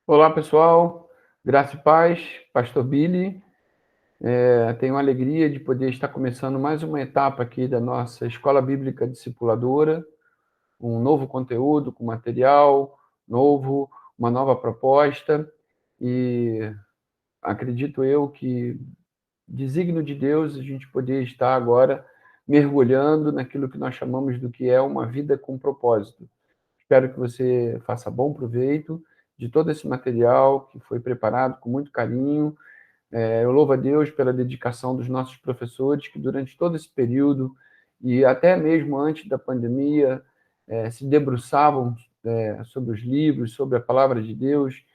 Olá, pessoal. Graça e paz, Pastor Billy. Tenho a alegria de poder estar começando mais uma etapa aqui da nossa Escola Bíblica Discipuladora, um novo conteúdo, com material novo, uma nova proposta, e acredito eu que, desígnio de Deus, a gente poder estar agora mergulhando naquilo que nós chamamos do que é uma vida com propósito. Espero que você faça bom proveito de todo esse material que foi preparado com muito carinho. Eu louvo a Deus pela dedicação dos nossos professores, que durante todo esse período, e até mesmo antes da pandemia, se debruçavam sobre os livros, sobre a palavra de Deus,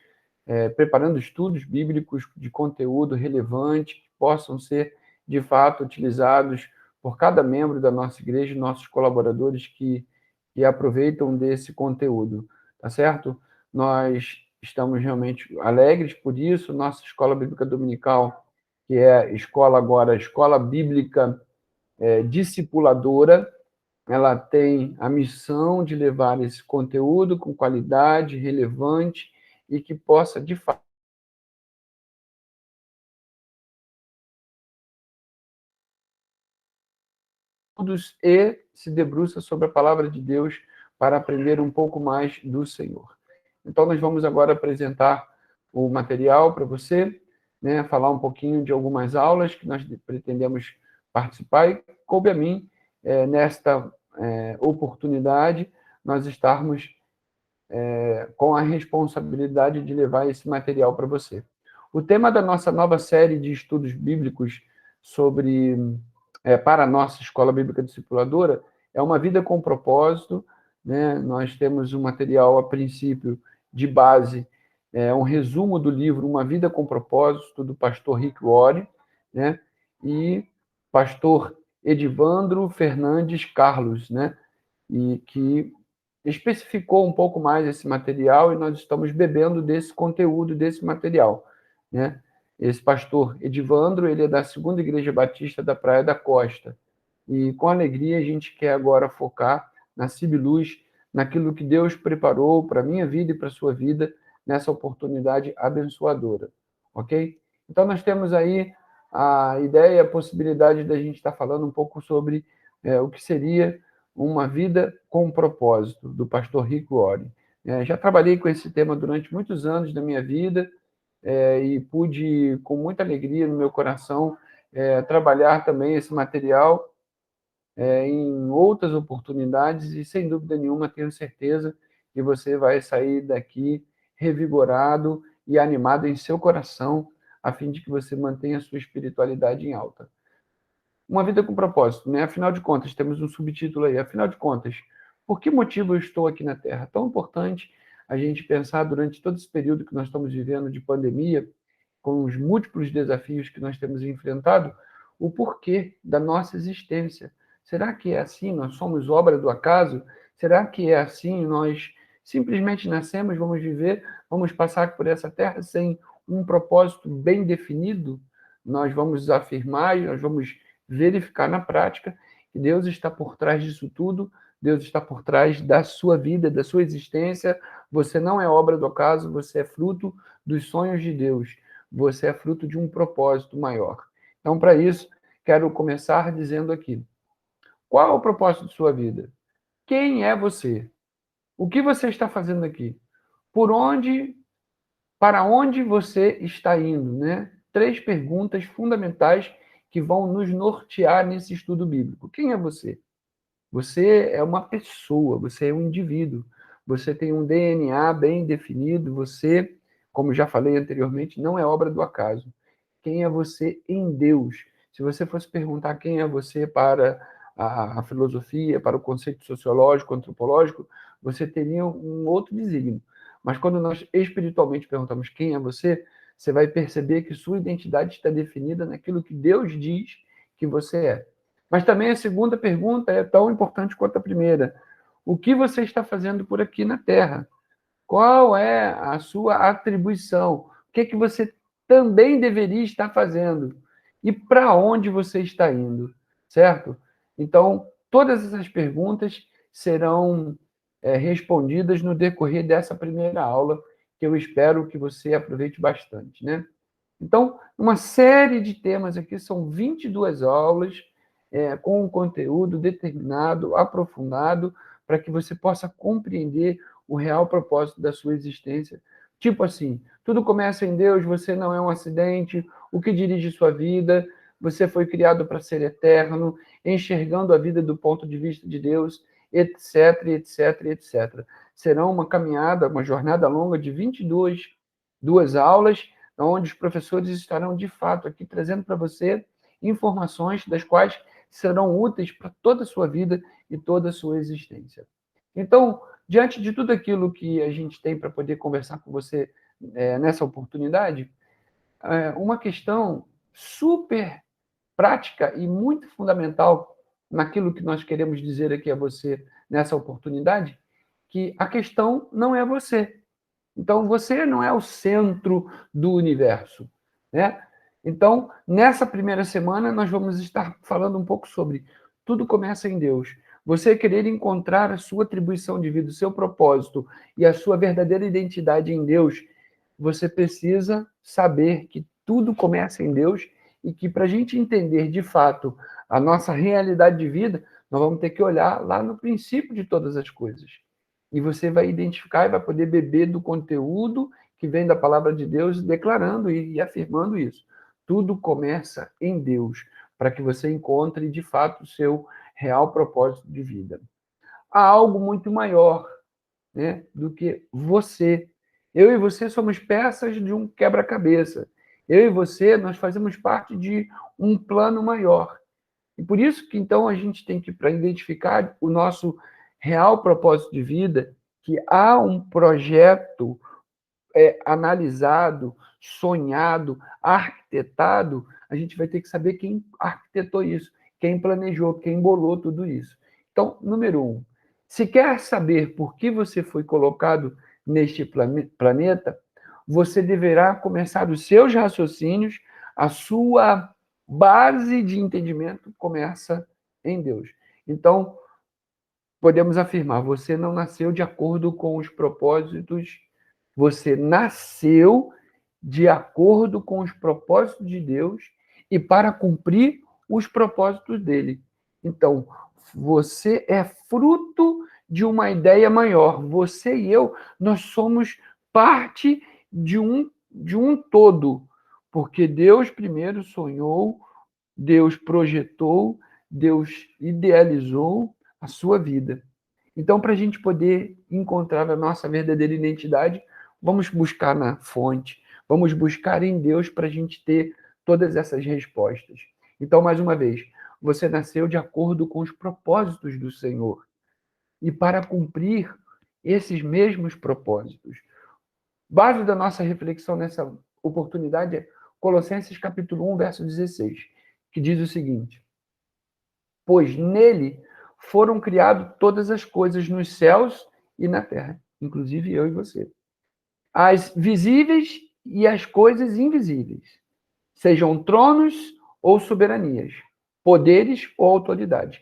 preparando estudos bíblicos de conteúdo relevante, que possam ser, de fato, utilizados por cada membro da nossa igreja, nossos colaboradores que aproveitam desse conteúdo, tá certo? Nós estamos realmente alegres por isso. Nossa Escola Bíblica Dominical, que é a escola agora, a Escola Bíblica Discipuladora, ela tem a missão de levar esse conteúdo com qualidade, relevante e que possa, de fato, e se debruça sobre a palavra de Deus para aprender um pouco mais do Senhor. Então, nós vamos agora apresentar o material para você, né, falar um pouquinho de algumas aulas que nós pretendemos participar, e coube a mim, nesta oportunidade, nós estarmos com a responsabilidade de levar esse material para você. O tema da nossa nova série de estudos bíblicos sobre para a nossa Escola Bíblica Discipuladora é uma vida com propósito, né? Nós temos um material, a princípio, de base, um resumo do livro Uma Vida com Propósito, do pastor Rick Warren, né? E pastor Edivandro Fernandes Carlos, né? E que especificou um pouco mais esse material, e nós estamos bebendo desse conteúdo, desse material, né? Esse pastor Edivandro, ele é da Segunda Igreja Batista da Praia da Costa, e com alegria a gente quer agora focar na Cibiluz, naquilo que Deus preparou para a minha vida e para a sua vida, nessa oportunidade abençoadora, ok? Então nós temos aí a ideia, a possibilidade da gente estar falando um pouco sobre o que seria uma vida com propósito, do pastor Rick Warren. Já trabalhei com esse tema durante muitos anos da minha vida, e pude, com muita alegria no meu coração, trabalhar também esse material em outras oportunidades, e sem dúvida nenhuma tenho certeza que você vai sair daqui revigorado e animado em seu coração, a fim de que você mantenha a sua espiritualidade em alta. Uma vida com propósito, né? Afinal de contas, temos um subtítulo aí. Afinal de contas, por que motivo eu estou aqui na Terra? Tão importante a gente pensar durante todo esse período que nós estamos vivendo de pandemia, com os múltiplos desafios que nós temos enfrentado, o porquê da nossa existência. Será que é assim? Nós somos obra do acaso? Será que é assim? Nós simplesmente nascemos, vamos viver, vamos passar por essa terra sem um propósito bem definido? Nós vamos afirmar e nós vamos verificar na prática que Deus está por trás disso tudo, Deus está por trás da sua vida, da sua existência. Você não é obra do acaso, você é fruto dos sonhos de Deus, você é fruto de um propósito maior. Então, para isso, quero começar dizendo aqui: qual é o propósito de sua vida? Quem é você? O que você está fazendo aqui? Por onde, para onde você está indo, né? 3 perguntas fundamentais que vão nos nortear nesse estudo bíblico. Quem é você? Você é uma pessoa, você é um indivíduo, você tem um DNA bem definido, você, como já falei anteriormente, não é obra do acaso. Quem é você em Deus? Se você fosse perguntar quem é você para a filosofia, para o conceito sociológico, antropológico, você teria um outro desígnio. Mas quando nós espiritualmente perguntamos quem é você, você vai perceber que sua identidade está definida naquilo que Deus diz que você é. Mas também a segunda pergunta é tão importante quanto a primeira. O que você está fazendo por aqui na Terra? Qual é a sua atribuição? O que você também deveria estar fazendo? E para onde você está indo? Certo? Então, todas essas perguntas serão respondidas no decorrer dessa primeira aula, que eu espero que você aproveite bastante, né? Então, uma série de temas aqui, são 22 aulas, com um conteúdo determinado, aprofundado, para que você possa compreender o real propósito da sua existência. Tipo assim, tudo começa em Deus, você não é um acidente, o que dirige sua vida, você foi criado para ser eterno, enxergando a vida do ponto de vista de Deus, etc, etc, etc. Será uma caminhada, uma jornada longa de 22 aulas, onde os professores estarão, de fato, aqui trazendo para você informações das quais serão úteis para toda a sua vida e toda a sua existência. Então, diante de tudo aquilo que a gente tem para poder conversar com você nessa oportunidade, uma questão super prática e muito fundamental naquilo que nós queremos dizer aqui a você nessa oportunidade, que a questão não é você. Então, você não é o centro do universo, né? Então, nessa primeira semana, nós vamos estar falando um pouco sobre tudo começa em Deus. Você querer encontrar a sua atribuição de vida, o seu propósito e a sua verdadeira identidade em Deus, você precisa saber que tudo começa em Deus e que, para a gente entender de fato a nossa realidade de vida, nós vamos ter que olhar lá no princípio de todas as coisas. E você vai identificar e vai poder beber do conteúdo que vem da palavra de Deus, declarando e afirmando isso. Tudo começa em Deus, para que você encontre, de fato, o seu real propósito de vida. Há algo muito maior, né, do que você. Eu e você somos peças de um quebra-cabeça. Eu e você, nós fazemos parte de um plano maior. E por isso que, então, a gente tem que, para identificar o nosso real propósito de vida, que há um projeto analisado, sonhado, arquitetado, a gente vai ter que saber quem arquitetou isso, quem planejou, quem bolou tudo isso. Então, número 1, se quer saber por que você foi colocado neste planeta, você deverá começar os seus raciocínios, a sua base de entendimento começa em Deus. Então, podemos afirmar, você não nasceu de acordo com os propósitos, você nasceu de acordo com os propósitos de Deus e para cumprir os propósitos dele. Então, você é fruto de uma ideia maior. Você e eu, nós somos parte de um todo, porque Deus primeiro sonhou, Deus projetou, Deus idealizou a sua vida. Então, para a gente poder encontrar a nossa verdadeira identidade, vamos buscar na fonte, vamos buscar em Deus para a gente ter todas essas respostas. Então, mais uma vez, você nasceu de acordo com os propósitos do Senhor. E para cumprir esses mesmos propósitos. Base da nossa reflexão nessa oportunidade é Colossenses capítulo 1, verso 16, que diz o seguinte: pois nele foram criadas todas as coisas nos céus e na terra, inclusive eu e você. As visíveis e as coisas invisíveis, sejam tronos ou soberanias, poderes ou autoridades.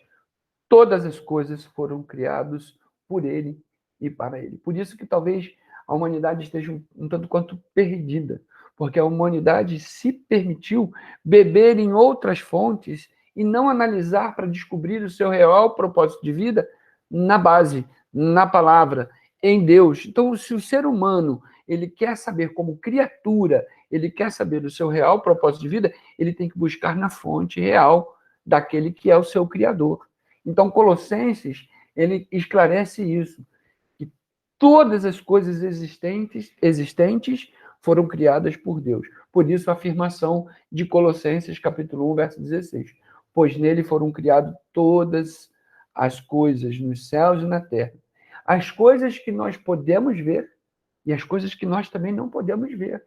Todas as coisas foram criadas por ele e para ele. Por isso que talvez a humanidade esteja um tanto quanto perdida, porque a humanidade se permitiu beber em outras fontes e não analisar para descobrir o seu real propósito de vida na base, na palavra, em Deus. Então, se o ser humano ele quer saber como criatura, ele quer saber o seu real propósito de vida, ele tem que buscar na fonte real daquele que é o seu Criador. Então, Colossenses, ele esclarece isso, que todas as coisas existentes foram criadas por Deus. Por isso, a afirmação de Colossenses, capítulo 1, verso 16. Pois nele foram criadas todas as coisas nos céus e na terra. As coisas que nós podemos ver e as coisas que nós também não podemos ver.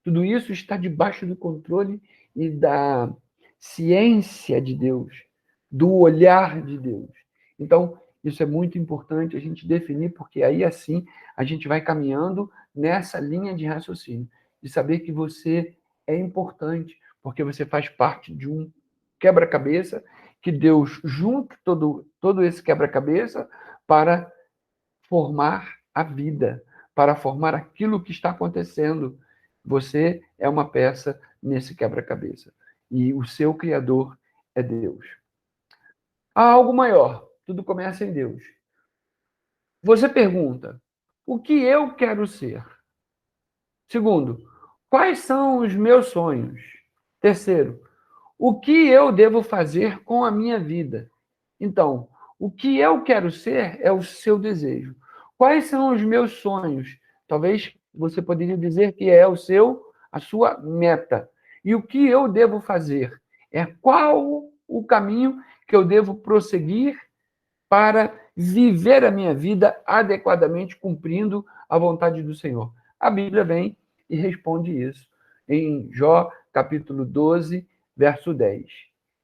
Tudo isso está debaixo do controle e da ciência de Deus, do olhar de Deus. Então, isso é muito importante a gente definir, porque aí assim a gente vai caminhando nessa linha de raciocínio, de saber que você é importante, porque você faz parte de um quebra-cabeça, que Deus junta todo esse quebra-cabeça para formar a vida, para formar aquilo que está acontecendo. Você é uma peça nesse quebra-cabeça. E o seu Criador é Deus. Há algo maior. Tudo começa em Deus. Você pergunta: o que eu quero ser? Segundo, quais são os meus sonhos? Terceiro, o que eu devo fazer com a minha vida? Então, o que eu quero ser é o seu desejo. Quais são os meus sonhos? Talvez você poderia dizer que é a sua meta. E o que eu devo fazer? É qual o caminho que eu devo prosseguir para viver a minha vida adequadamente, cumprindo a vontade do Senhor. A Bíblia vem e responde isso em Jó, capítulo 12, verso 10.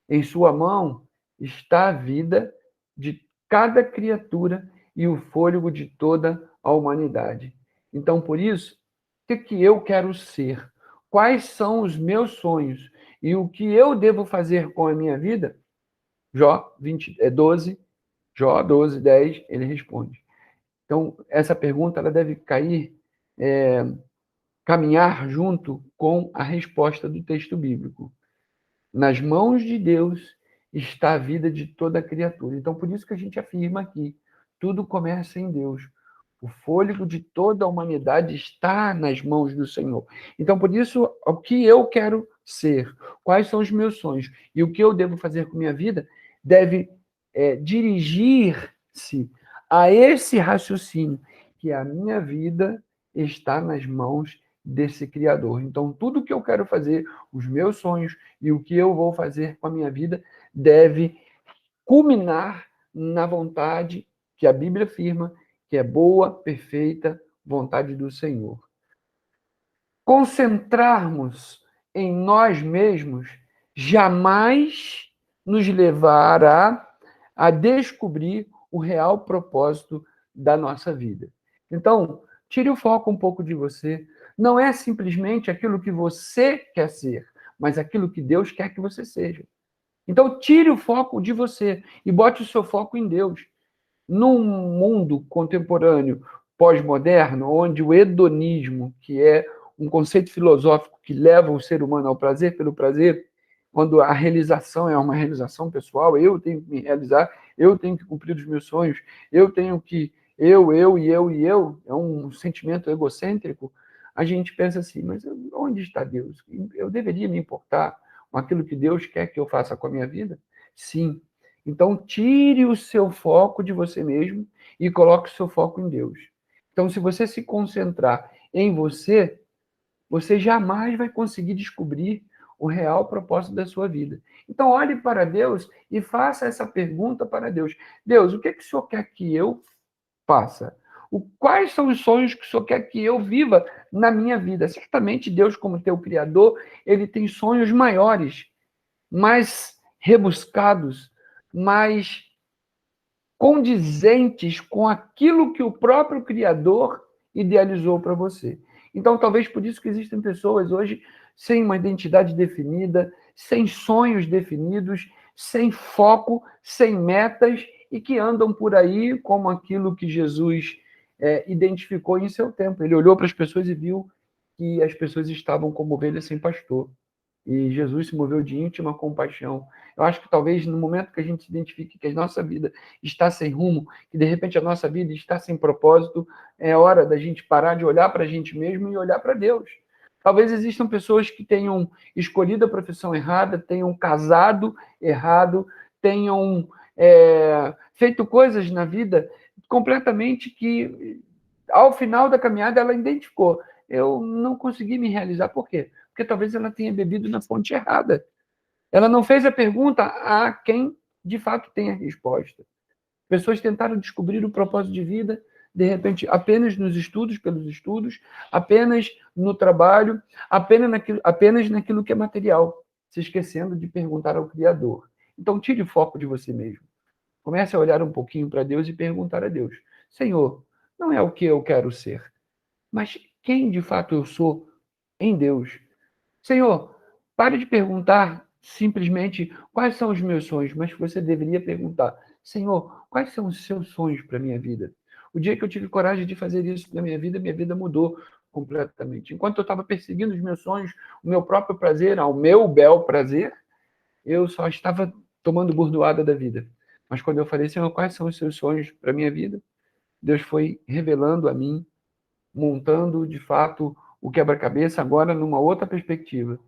Em sua mão está a vida de cada criatura e o fôlego de toda a humanidade. Então, por isso, o que eu quero ser? Quais são os meus sonhos? E o que eu devo fazer com a minha vida? Jó 12, Jó 12, 10, ele responde. Então, essa pergunta ela deve caminhar junto com a resposta do texto bíblico. Nas mãos de Deus está a vida de toda criatura. Então, por isso que a gente afirma aqui, tudo começa em Deus. O fôlego de toda a humanidade está nas mãos do Senhor. Então, por isso, o que eu quero ser, quais são os meus sonhos e o que eu devo fazer com minha vida, deve dirigir-se a esse raciocínio, que a minha vida está nas mãos desse Criador. Então, tudo que eu quero fazer, os meus sonhos e o que eu vou fazer com a minha vida, deve culminar na vontade que a Bíblia afirma, que é boa, perfeita vontade do Senhor. Concentrarmos em nós mesmos jamais nos levará a descobrir o real propósito da nossa vida. Então, tire o foco um pouco de você. Não é simplesmente aquilo que você quer ser, mas aquilo que Deus quer que você seja. Então, tire o foco de você e bote o seu foco em Deus. Num mundo contemporâneo pós-moderno, onde o hedonismo, que é um conceito filosófico que leva o ser humano ao prazer pelo prazer, quando a realização é uma realização pessoal, eu tenho que me realizar, eu tenho que cumprir os meus sonhos, eu tenho que eu, é um sentimento egocêntrico, a gente pensa assim, mas onde está Deus? Eu deveria me importar com aquilo que Deus quer que eu faça com a minha vida? Sim. Então, tire o seu foco de você mesmo e coloque o seu foco em Deus. Então, se você se concentrar em você, você jamais vai conseguir descobrir o real propósito da sua vida. Então, olhe para Deus e faça essa pergunta para Deus. Deus, o que o Senhor quer que eu faça? Quais são os sonhos que o Senhor quer que eu viva na minha vida? Certamente Deus, como teu Criador, ele tem sonhos maiores, mais rebuscados, mais condizentes com aquilo que o próprio Criador idealizou para você. Então, talvez por isso que existem pessoas hoje sem uma identidade definida, sem sonhos definidos, sem foco, sem metas e que andam por aí como aquilo que Jesus identificou em seu tempo. Ele olhou para as pessoas e viu que as pessoas estavam como ovelhas sem pastor. E Jesus se moveu de íntima compaixão. Eu acho que talvez no momento que a gente se identifique que a nossa vida está sem rumo, que de repente a nossa vida está sem propósito, é hora da gente parar de olhar para a gente mesmo e olhar para Deus. Talvez existam pessoas que tenham escolhido a profissão errada, tenham casado errado, tenham feito coisas na vida completamente que, ao final da caminhada, ela identificou. Eu não consegui me realizar. Por quê? Porque talvez ela tenha bebido na fonte errada. Ela não fez a pergunta a quem de fato tem a resposta. Pessoas tentaram descobrir o propósito de vida, de repente, apenas nos estudos, pelos estudos, apenas no trabalho, apenas naquilo que é material, se esquecendo de perguntar ao Criador. Então, tire o foco de você mesmo. Comece a olhar um pouquinho para Deus e perguntar a Deus: Senhor, não é o que eu quero ser, mas quem de fato eu sou em Deus? Senhor, pare de perguntar simplesmente quais são os meus sonhos, mas você deveria perguntar: Senhor, quais são os seus sonhos para a minha vida? O dia que eu tive coragem de fazer isso na minha vida mudou completamente. Enquanto eu estava perseguindo os meus sonhos, o meu próprio prazer, ao meu bel prazer, eu só estava tomando bordoada da vida. Mas quando eu falei, Senhor, quais são os seus sonhos para a minha vida? Deus foi revelando a mim, montando, de fato, o quebra-cabeça agora numa outra perspectiva.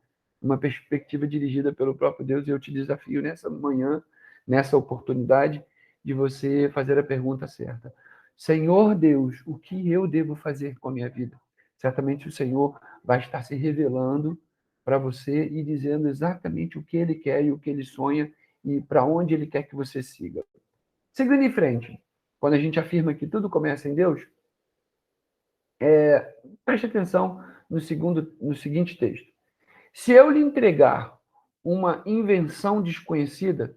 Uma perspectiva dirigida pelo próprio Deus. E eu te desafio nessa manhã, nessa oportunidade, de você fazer a pergunta certa. Senhor Deus, o que eu devo fazer com a minha vida? Certamente o Senhor vai estar se revelando para você e dizendo exatamente o que Ele quer e o que Ele sonha e para onde Ele quer que você siga. Seguindo em frente, quando a gente afirma que tudo começa em Deus, preste atenção no seguinte texto. Se eu lhe entregar uma invenção desconhecida,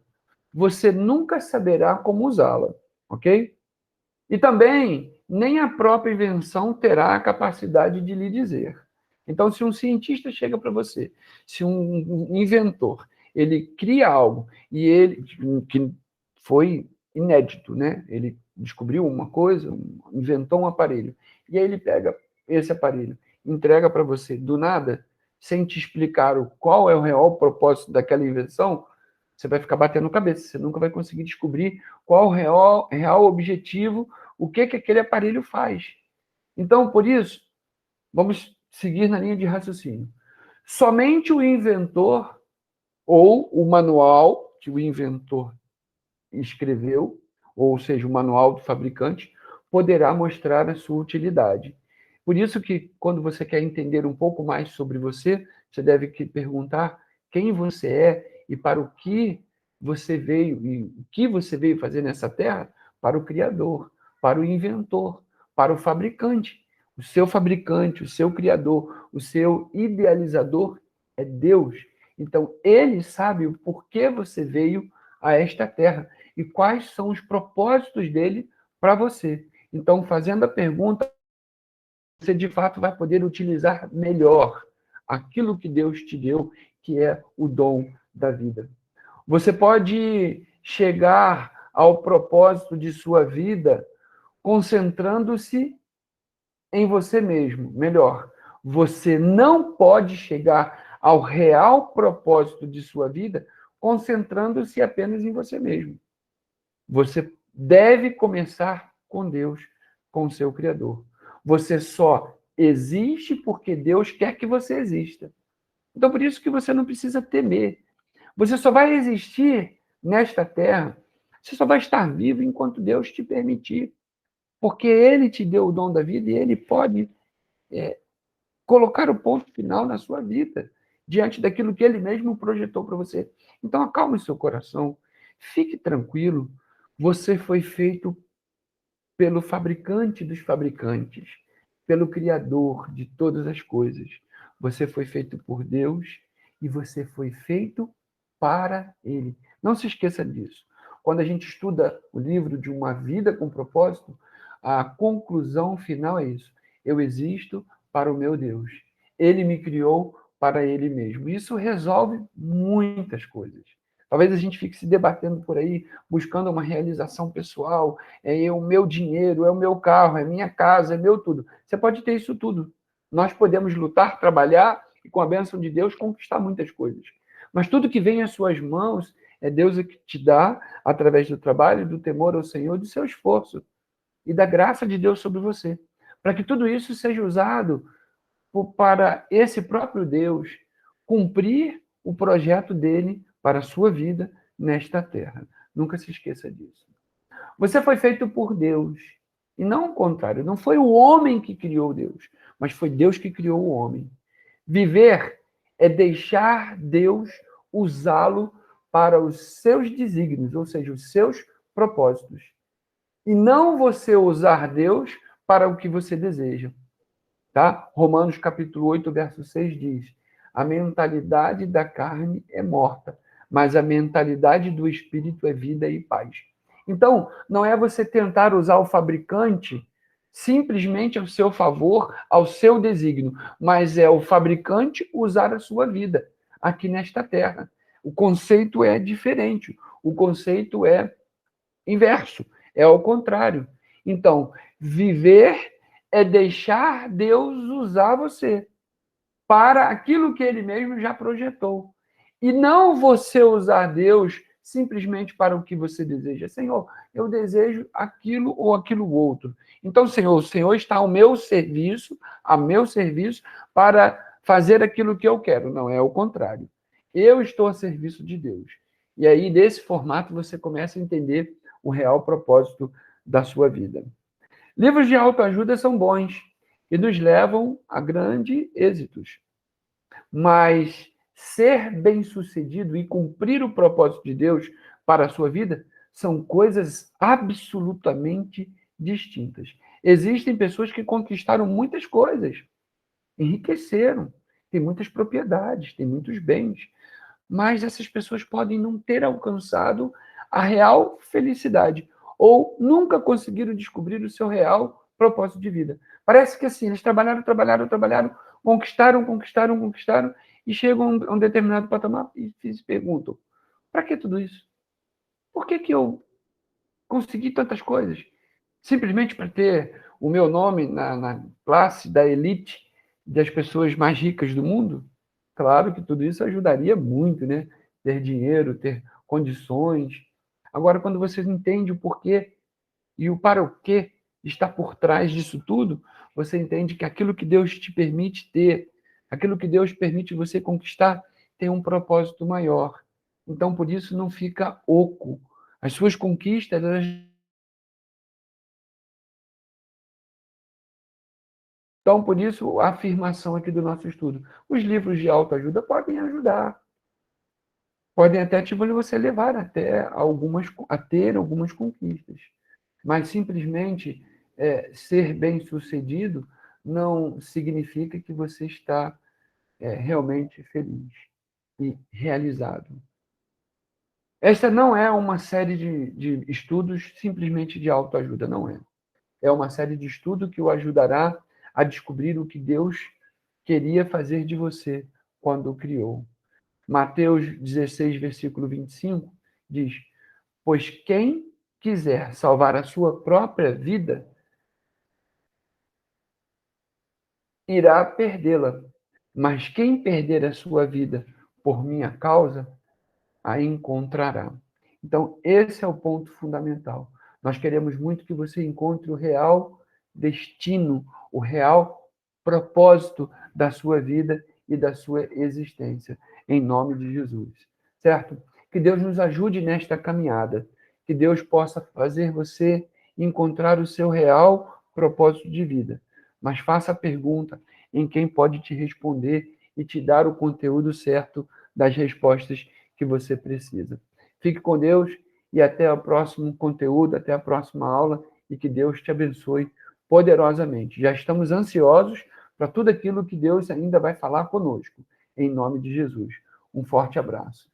você nunca saberá como usá-la, ok? E também, nem a própria invenção terá a capacidade de lhe dizer. Então, se um cientista chega para você, se um inventor, ele cria algo e ele que foi inédito, né? Ele descobriu uma coisa, inventou um aparelho, e aí ele pega esse aparelho, entrega para você do nada, sem te explicar qual é o real propósito daquela invenção, você vai ficar batendo cabeça, você nunca vai conseguir descobrir qual o real objetivo, o que aquele aparelho faz. Então, por isso, vamos seguir na linha de raciocínio. Somente o inventor ou o manual que o inventor escreveu, ou seja, o manual do fabricante, poderá mostrar a sua utilidade. Por isso que, quando você quer entender um pouco mais sobre você, você deve perguntar quem você é e para o que você veio, e o que você veio fazer nessa terra, para o Criador, para o inventor, para o fabricante. O seu Criador, o seu idealizador é Deus. Então, Ele sabe o porquê você veio a esta terra e quais são os propósitos dele para você. Então, fazendo a pergunta, você de fato vai poder utilizar melhor aquilo que Deus te deu, que é o dom da vida. Você pode chegar ao propósito de sua vida concentrando-se em você mesmo. Melhor, você não pode chegar ao real propósito de sua vida concentrando-se apenas em você mesmo. Você deve começar com Deus, com o seu Criador. Você só existe porque Deus quer que você exista. Então, por isso que você não precisa temer. Você só vai existir nesta terra, você só vai estar vivo enquanto Deus te permitir. Porque Ele te deu o dom da vida e Ele pode colocar o ponto final na sua vida, diante daquilo que Ele mesmo projetou para você. Então, acalme seu coração, fique tranquilo. Você foi feito pelo fabricante dos fabricantes, pelo Criador de todas as coisas. Você foi feito por Deus e você foi feito para Ele. Não se esqueça disso. Quando a gente estuda o livro de Uma Vida com Propósito, a conclusão final é isso. Eu existo para o meu Deus. Ele me criou para Ele mesmo. Isso resolve muitas coisas. Talvez a gente fique se debatendo por aí, buscando uma realização pessoal, é o meu dinheiro, é o meu carro, é minha casa, é meu tudo. Você pode ter isso tudo. Nós podemos lutar, trabalhar e, com a bênção de Deus, conquistar muitas coisas. Mas tudo que vem às suas mãos é Deus que te dá, através do trabalho, do temor ao Senhor, do seu esforço e da graça de Deus sobre você. Para que tudo isso seja usado para esse próprio Deus cumprir o projeto dele para a sua vida nesta terra. Nunca se esqueça disso. Você foi feito por Deus. E não o contrário. Não foi o homem que criou Deus, mas foi Deus que criou o homem. Viver é deixar Deus usá-lo para os seus desígnios, ou seja, os seus propósitos. E não você usar Deus para o que você deseja. Tá? Romanos capítulo 8, verso 6 diz: a mentalidade da carne é morta, mas a mentalidade do espírito é vida e paz. Então, não é você tentar usar o fabricante simplesmente ao seu favor, ao seu desígnio, mas é o fabricante usar a sua vida aqui nesta terra. O conceito é diferente, o conceito é inverso, é ao contrário. Então, viver é deixar Deus usar você para aquilo que ele mesmo já projetou. E não você usar Deus simplesmente para o que você deseja. Senhor, eu desejo aquilo ou aquilo outro. Então, Senhor, o Senhor está ao meu serviço, para fazer aquilo que eu quero. Não, é o contrário. Eu estou a serviço de Deus. E aí, desse formato, você começa a entender o real propósito da sua vida. Livros de autoajuda são bons e nos levam a grandes êxitos. Mas ser bem-sucedido e cumprir o propósito de Deus para a sua vida são coisas absolutamente distintas. Existem pessoas que conquistaram muitas coisas, enriqueceram, têm muitas propriedades, têm muitos bens, mas essas pessoas podem não ter alcançado a real felicidade ou nunca conseguiram descobrir o seu real propósito de vida. Parece que assim, eles trabalharam, conquistaram, e chegam a um determinado patamar e se perguntam: para que tudo isso? Por que eu consegui tantas coisas? Simplesmente para ter o meu nome na classe da elite das pessoas mais ricas do mundo? Claro que tudo isso ajudaria muito, né? Ter dinheiro, ter condições. Agora, quando você entende o porquê e o para o quê está por trás disso tudo, você entende que aquilo que Deus te permite ter, aquilo que Deus permite você conquistar, tem um propósito maior. Então, por isso, não fica oco. As suas conquistas, elas... Então, por isso, a afirmação aqui do nosso estudo. Os livros de autoajuda podem ajudar, podem até tipo, você levar a ter algumas conquistas. Mas simplesmente ser bem-sucedido não significa que você está realmente feliz e realizado. Esta não é uma série de estudos simplesmente de autoajuda, não é. É uma série de estudos que o ajudará a descobrir o que Deus queria fazer de você quando o criou. Mateus 16, versículo 25, diz: pois quem quiser salvar a sua própria vida, irá perdê-la. Mas quem perder a sua vida por minha causa, a encontrará. Então, esse é o ponto fundamental. Nós queremos muito que você encontre o real destino, o real propósito da sua vida e da sua existência, em nome de Jesus. Certo? Que Deus nos ajude nesta caminhada, que Deus possa fazer você encontrar o seu real propósito de vida. Mas faça a pergunta em quem pode te responder e te dar o conteúdo certo das respostas que você precisa. Fique com Deus e até o próximo conteúdo, até a próxima aula e que Deus te abençoe poderosamente. Já estamos ansiosos para tudo aquilo que Deus ainda vai falar conosco, em nome de Jesus. Um forte abraço.